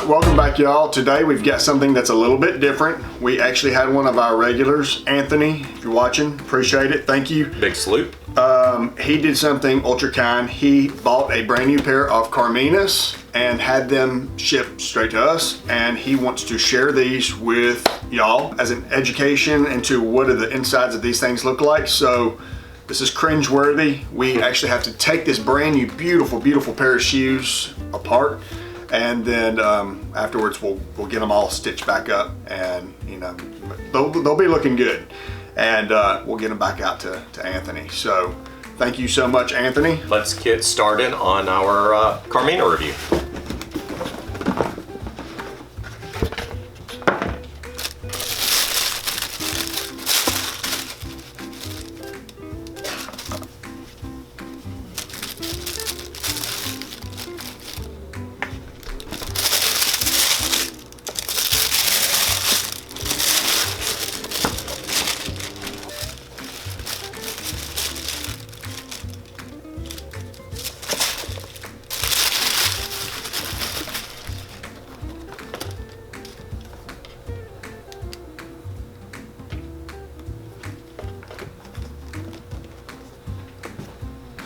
right, welcome back, y'all. Today we've got something that's a little bit different. We actually had one of our regulars, Anthony, if you're watching, appreciate it, thank you. Big salute. He did something ultra kind. He bought a brand new pair of Carminas and had them shipped straight to us, and he wants to share these with y'all as an education into what do the insides of these things look like. So this is cringeworthy. We actually have to take this brand new beautiful pair of shoes apart, and then afterwards we'll get them all stitched back up, and you know they'll be looking good, and we'll get them back out to Anthony. So thank you so much, Anthony. Let's get started on our Carmina review.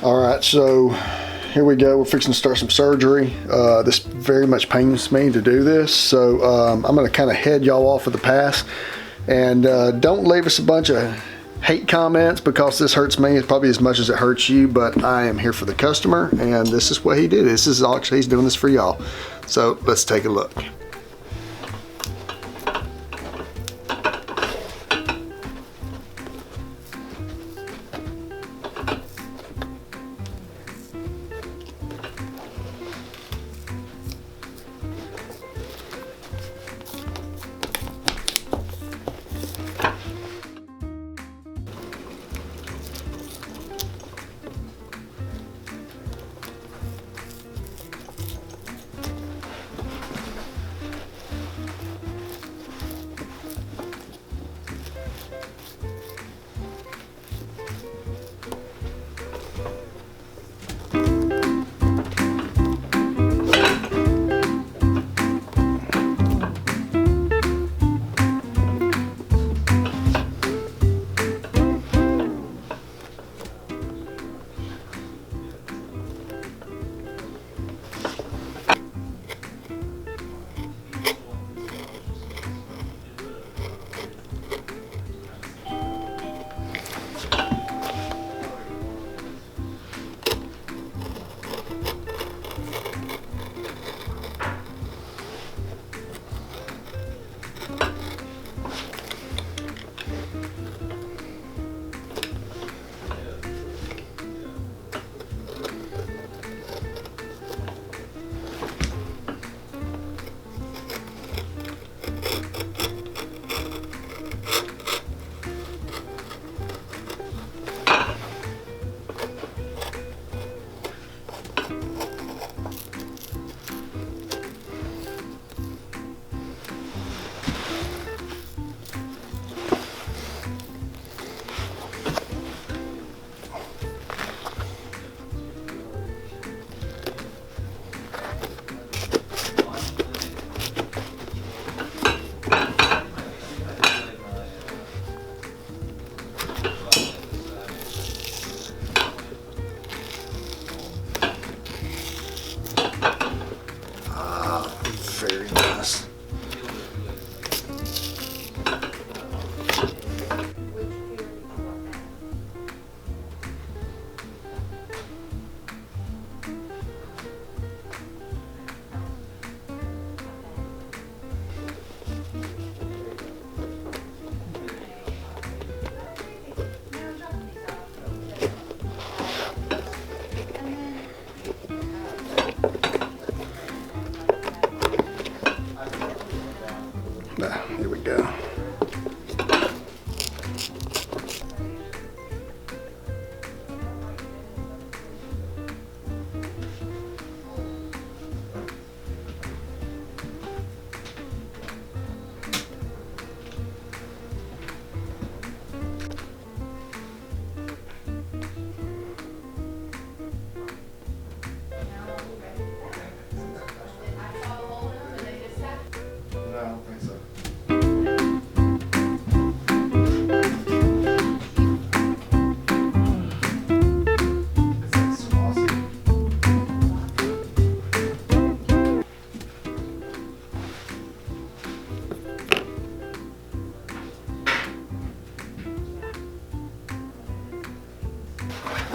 All right, so here we go. We're fixing to start some surgery. This very much pains me to do this, so I'm gonna kind of head y'all off of the pass, and don't leave us a bunch of hate comments, because this hurts me probably as much as it hurts you, but I am here for the customer, and this is what he did. This is actually, he's doing this for y'all. So let's take a look.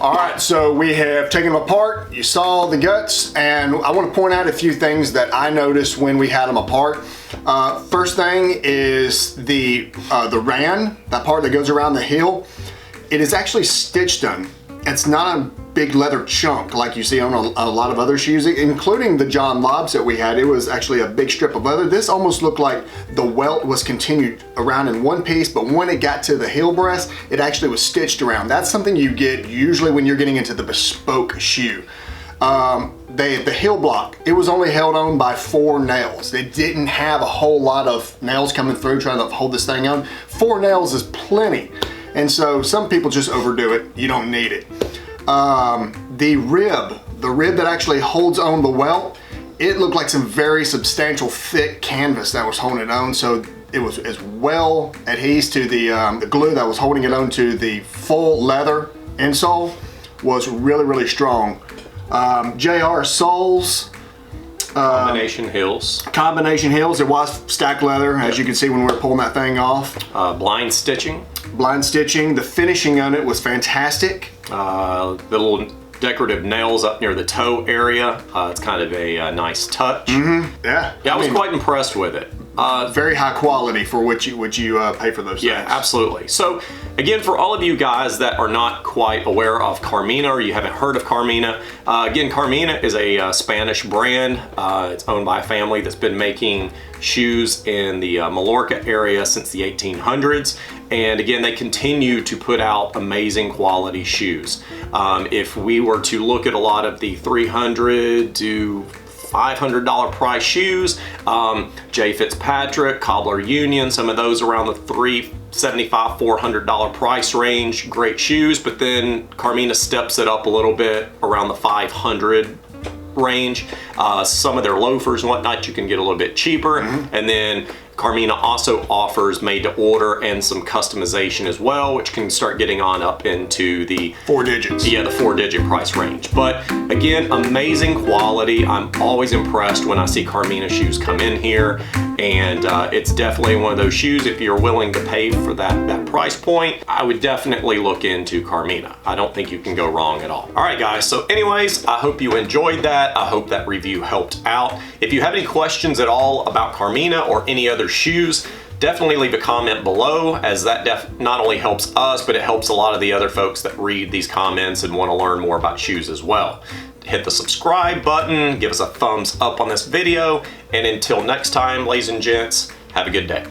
All right, so we have taken them apart. You saw the guts, and I want to point out a few things that I noticed when we had them apart. First thing is the ran, that part that goes around the heel. It is actually stitched on. It's not a big leather chunk like you see on a lot of other shoes, including the John Lobs that we had. It was actually a big strip of leather. This almost looked like the welt was continued around in one piece, but when it got to the heel breast, it actually was stitched around. That's something you get usually when you're getting into the bespoke shoe. The heel block, it was only held on by 4 nails. It didn't have a whole lot of nails coming through trying to hold this thing on. 4 nails is plenty. And so some people just overdo it. You don't need it. The rib that actually holds on the welt, it looked like some very substantial thick canvas that was holding it on. So it was as well adhesed to the glue that was holding it on to the full leather insole was really, really strong. JR soles. Combination heels. Combination heels. It was stacked leather, as you can see when we were pulling that thing off. Blind stitching. Blind stitching. The finishing on it was fantastic. The little decorative nails up near the toe area. It's kind of a nice touch. Yeah. I was quite impressed with it. Very high quality for what you pay for those things. Yeah, absolutely. So again, for all of you guys that are not quite aware of Carmina or you haven't heard of Carmina, again, Carmina is a Spanish brand. It's owned by a family that's been making shoes in the Mallorca area since the 1800s. And again, they continue to put out amazing quality shoes. If we were to look at a lot of the $300 to $500 price shoes, J. Fitzpatrick, Cobbler Union, some of those around the $375, $400 price range, great shoes, but then Carmina steps it up a little bit around the $500 range. Some of their loafers and whatnot you can get a little bit cheaper, and then Carmina also offers made to order and some customization as well, which can start getting on up into the 4 digits. Yeah, the 4-digit price range. But again, amazing quality. I'm always impressed when I see Carmina shoes come in here, and it's definitely one of those shoes, if you're willing to pay for that price point, I would definitely look into Carmina. I don't think you can go wrong at all. All right, guys, so anyways, I hope you enjoyed that. I hope that review helped out. If you have any questions at all about Carmina or any other shoes, definitely leave a comment below, as that not only helps us, but it helps a lot of the other folks that read these comments and want to learn more about shoes as well. Hit the subscribe button, give us a thumbs up on this video, and until next time, ladies and gents, have a good day.